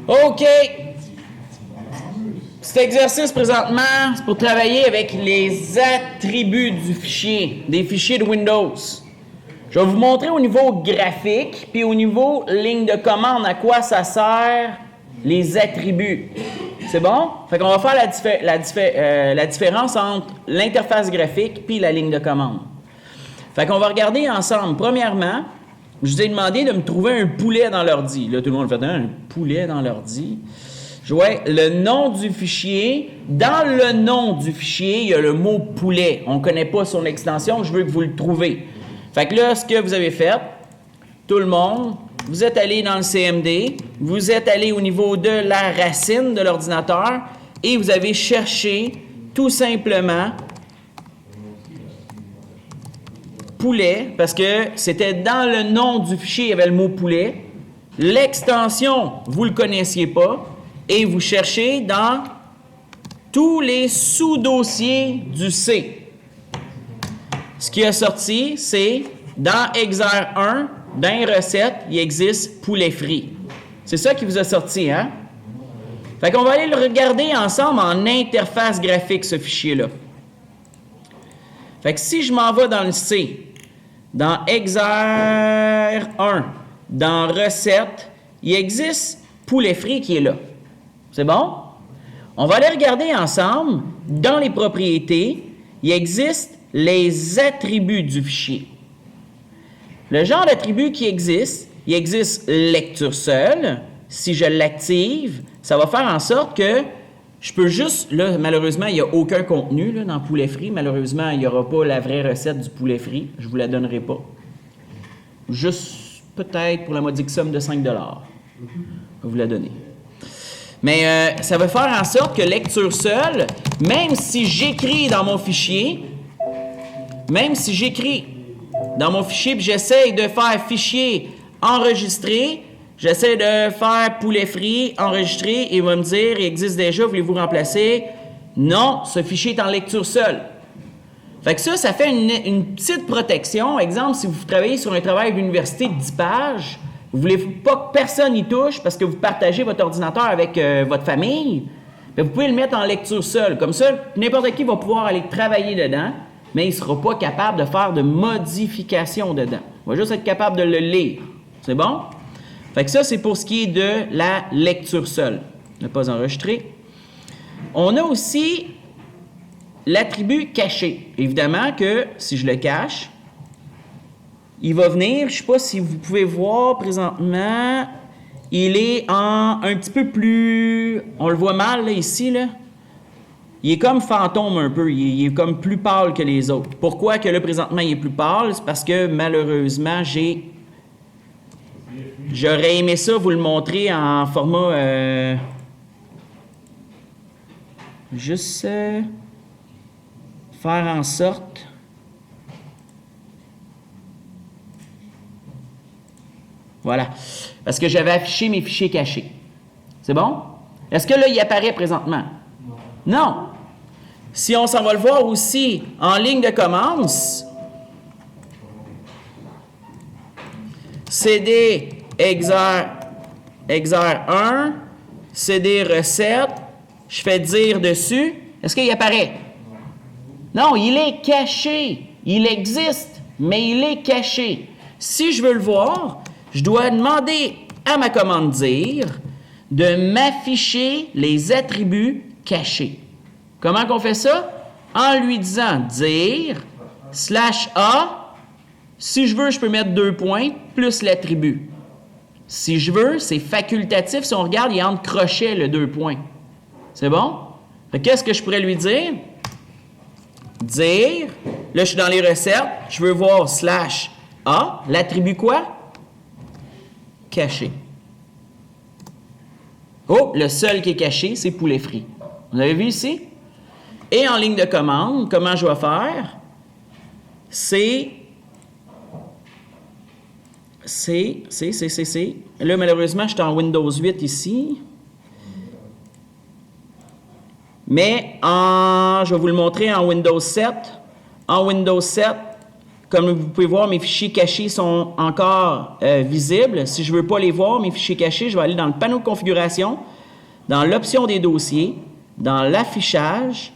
OK. Cet exercice, présentement, c'est pour travailler avec les attributs du fichier, des fichiers de Windows. Je vais vous montrer au niveau graphique, puis au niveau ligne de commande, à quoi ça sert les attributs. C'est bon? Fait qu'on va faire la différence entre l'interface graphique puis la ligne de commande. Fait qu'on va regarder ensemble. Premièrement, je vous ai demandé de me trouver un poulet dans l'ordi. Là, tout le monde fait un poulet dans l'ordi. Je vois le nom du fichier. Dans le nom du fichier, il y a le mot poulet. On ne connaît pas son extension, je veux que vous le trouviez. Fait que là, ce que vous avez fait, tout le monde, vous êtes allé dans le CMD, vous êtes allé au niveau de la racine de l'ordinateur et vous avez cherché tout simplement poulet, parce que c'était dans le nom du fichier, il y avait le mot poulet. L'extension, vous ne le connaissiez pas, et vous cherchez dans tous les sous-dossiers du C. Ce qui a sorti, c'est dans Exer 1, dans les recettes, il existe poulet frit. C'est ça qui vous a sorti, hein? Fait qu'on va aller le regarder ensemble en interface graphique, ce fichier-là. Fait que si je m'en vais dans le C, dans Exer 1, dans recettes, il existe poulet frit qui est là. C'est bon? On va aller regarder ensemble, dans les propriétés, il existe les attributs du fichier. Le genre d'attribut qui existe, il existe lecture seule. Si je l'active, ça va faire en sorte que je peux juste, là, malheureusement, il n'y a aucun contenu là, dans poulet frit. Malheureusement, il n'y aura pas la vraie recette du poulet frit. Je ne vous la donnerai pas. Juste peut-être pour la modique somme de 5 $. Je vais vous la donner. Mais ça va faire en sorte que lecture seule, même si j'écris dans mon fichier, puis j'essaie de faire fichier enregistré, j'essaie de faire poulet frit enregistré, et il va me dire, il existe déjà, voulez-vous remplacer? Non, ce fichier est en lecture seule. Fait que ça fait une petite protection. Exemple, si vous travaillez sur un travail d'université de 10 pages, vous ne voulez pas que personne y touche parce que vous partagez votre ordinateur avec votre famille, bien, vous pouvez le mettre en lecture seule. Comme ça, n'importe qui va pouvoir aller travailler dedans, mais il ne sera pas capable de faire de modifications dedans. Il va juste être capable de le lire. C'est bon? Fait que ça, c'est pour ce qui est de la lecture seule. Ne pas enregistrer. On a aussi l'attribut caché. Évidemment que si je le cache, il va venir, je ne sais pas si vous pouvez voir présentement, il est un petit peu plus, on le voit mal là, ici, là. Il est comme fantôme un peu, il est comme plus pâle que les autres. Pourquoi que là présentement il est plus pâle? C'est parce que malheureusement j'aurais aimé ça vous le montrer en format faire en sorte voilà. Parce que j'avais affiché mes fichiers cachés. C'est bon? Est-ce que là, il apparaît présentement? Non. Si on s'en va le voir aussi en ligne de commande, CD Exer 1, CD recette, je fais dire dessus. Est-ce qu'il apparaît? Non, il est caché. Il existe, mais il est caché. Si je veux le voir, je dois demander à ma commande dire de m'afficher les attributs cachés. Comment qu'on fait ça? En lui disant dire /A. Si je veux, je peux mettre 2 points plus l'attribut. Si je veux, c'est facultatif. Si on regarde, il y a entre crochets le 2 points. C'est bon? Qu'est-ce que je pourrais lui dire? Dire. Là, je suis dans les recettes. Je veux voir /A. L'attribut quoi? Caché. Oh, le seul qui est caché, c'est poulet frit. Vous avez vu ici? Et en ligne de commande, comment je vais faire? Là, malheureusement, je suis en Windows 8 ici. Mais je vais vous le montrer en Windows 7. En Windows 7, comme vous pouvez voir, mes fichiers cachés sont encore visibles. Si je ne veux pas les voir, mes fichiers cachés, je vais aller dans le panneau de configuration, dans l'option des dossiers, dans l'affichage,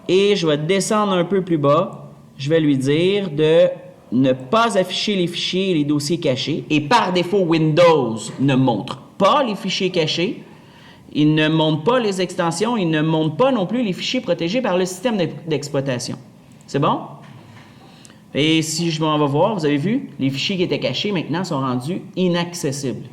et je vais descendre un peu plus bas. Je vais lui dire de ne pas afficher les fichiers et les dossiers cachés. Et par défaut, Windows ne montre pas les fichiers cachés. Il ne montre pas les extensions. Il ne montre pas non plus les fichiers protégés par le système d'exploitation. C'est bon? Et si je m'en vais voir, vous avez vu, les fichiers qui étaient cachés maintenant sont rendus inaccessibles.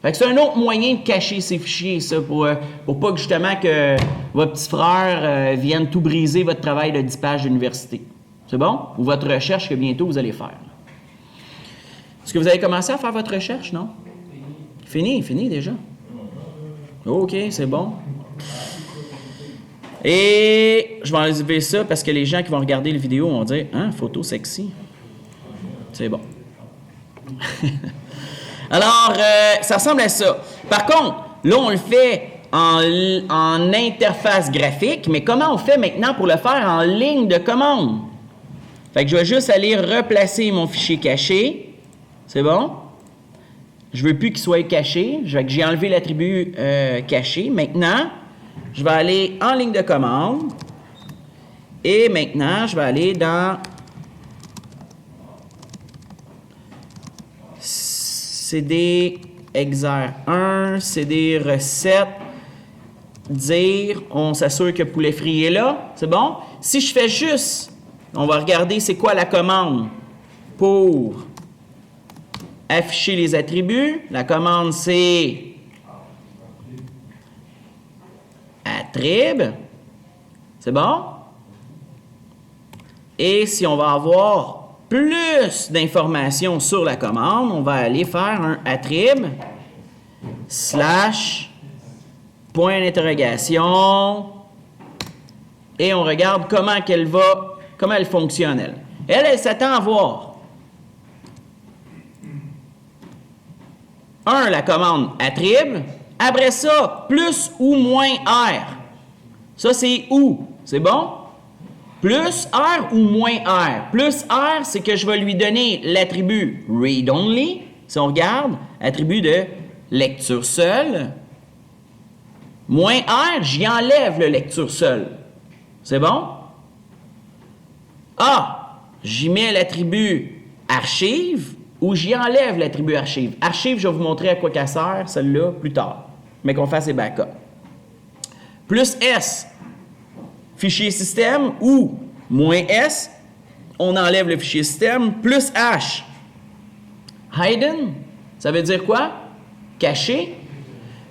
Fait que c'est un autre moyen de cacher ces fichiers, ça, pour pas que justement que votre petit frère vienne tout briser votre travail de 10 pages d'université. C'est bon? Ou votre recherche que bientôt vous allez faire. Est-ce que vous avez commencé à faire votre recherche, non? Fini déjà. OK, c'est bon. Et je vais enlever ça parce que les gens qui vont regarder la vidéo vont dire « Hein, photo sexy. » C'est bon. Alors, ça ressemble à ça. Par contre, là, on le fait en interface graphique, mais comment on fait maintenant pour le faire en ligne de commande? Fait que je vais juste aller replacer mon fichier caché. C'est bon? Je ne veux plus qu'il soit caché. J'ai enlevé l'attribut caché. Maintenant, je vais aller en ligne de commande. Et maintenant, je vais aller dans CD exer 1, CD recette, dire, on s'assure que poulet frit est là. C'est bon? Si je fais juste, on va regarder c'est quoi la commande pour afficher les attributs. La commande, c'est attrib. C'est bon? Et si on va avoir plus d'informations sur la commande, on va aller faire un attrib / point d'interrogation et on regarde comment elle fonctionne, elle. Elle s'attend à voir la commande attrib, après ça, plus ou moins R. Ça, c'est ou. C'est bon? Plus R ou moins R? Plus R, c'est que je vais lui donner l'attribut read-only. Si on regarde, attribut de lecture seule. Moins R, j'y enlève le lecture seule. C'est bon? A, j'y mets l'attribut archive ou j'y enlève l'attribut archive. Archive, je vais vous montrer à quoi ça sert, celle-là, plus tard. Mais qu'on fasse les backups. Plus S, fichier système ou moins S, on enlève le fichier système. Plus H, hidden, ça veut dire quoi? Caché.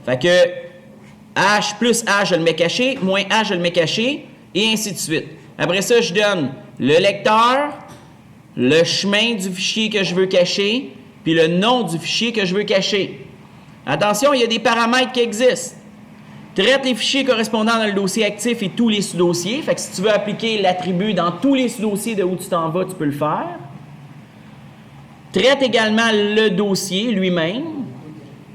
Fait que H plus H, je le mets caché, moins H, je le mets caché, et ainsi de suite. Après ça, je donne le lecteur, le chemin du fichier que je veux cacher, puis le nom du fichier que je veux cacher. Attention, il y a des paramètres qui existent. Traite les fichiers correspondant dans le dossier actif et tous les sous-dossiers. Fait que si tu veux appliquer l'attribut dans tous les sous-dossiers de où tu t'en vas, tu peux le faire. Traite également le dossier lui-même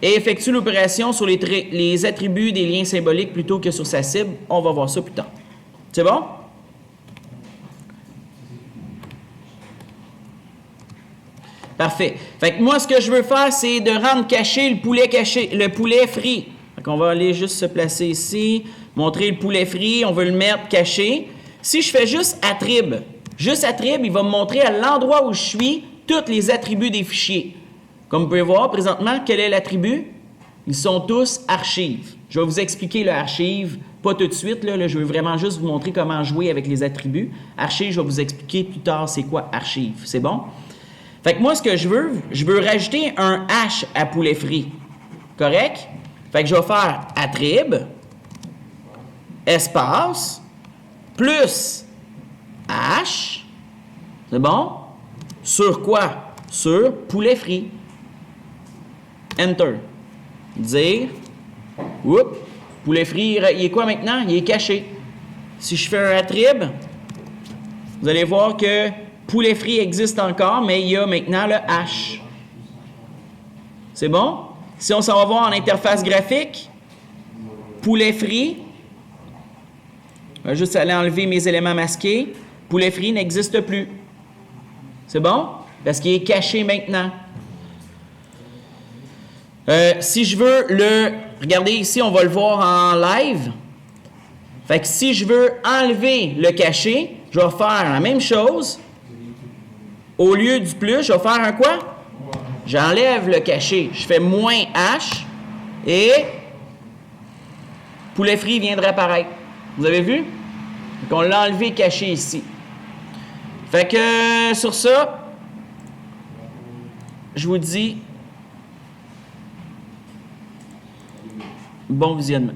et effectue l'opération sur les attributs des liens symboliques plutôt que sur sa cible. On va voir ça plus tard. C'est bon? Parfait. Fait que moi, ce que je veux faire, c'est de rendre caché, le poulet frit. Fait qu'on va aller juste se placer ici, montrer le poulet frit, on veut le mettre caché. Si je fais juste attrib, il va me montrer à l'endroit où je suis tous les attributs des fichiers. Comme vous pouvez voir présentement, quel est l'attribut? Ils sont tous archives. Je vais vous expliquer le archive, pas tout de suite, là, je veux vraiment juste vous montrer comment jouer avec les attributs. Archive, je vais vous expliquer plus tard c'est quoi archive. C'est bon? Fait que moi, ce que je veux rajouter un H à poulet frit. Correct? Fait que je vais faire attrib, espace, plus H. C'est bon? Sur quoi? Sur poulet frit. Enter. Dire, poulet frit, il est quoi maintenant? Il est caché. Si je fais un attrib, vous allez voir que poulet frit existe encore, mais il y a maintenant le H. C'est bon? Si on s'en va voir en interface graphique, poulet frit, je vais juste aller enlever mes éléments masqués. Poulet frit n'existe plus. C'est bon? Parce qu'il est caché maintenant. Si je veux le... Regardez ici, on va le voir en live. Fait que si je veux enlever le caché, je vais faire la même chose. Au lieu du plus, je vais faire un quoi? J'enlève le caché. Je fais moins H et poulet frit viendrait apparaître. Vous avez vu? Donc on l'a enlevé caché ici. Fait que sur ça, je vous dis bon visionnement.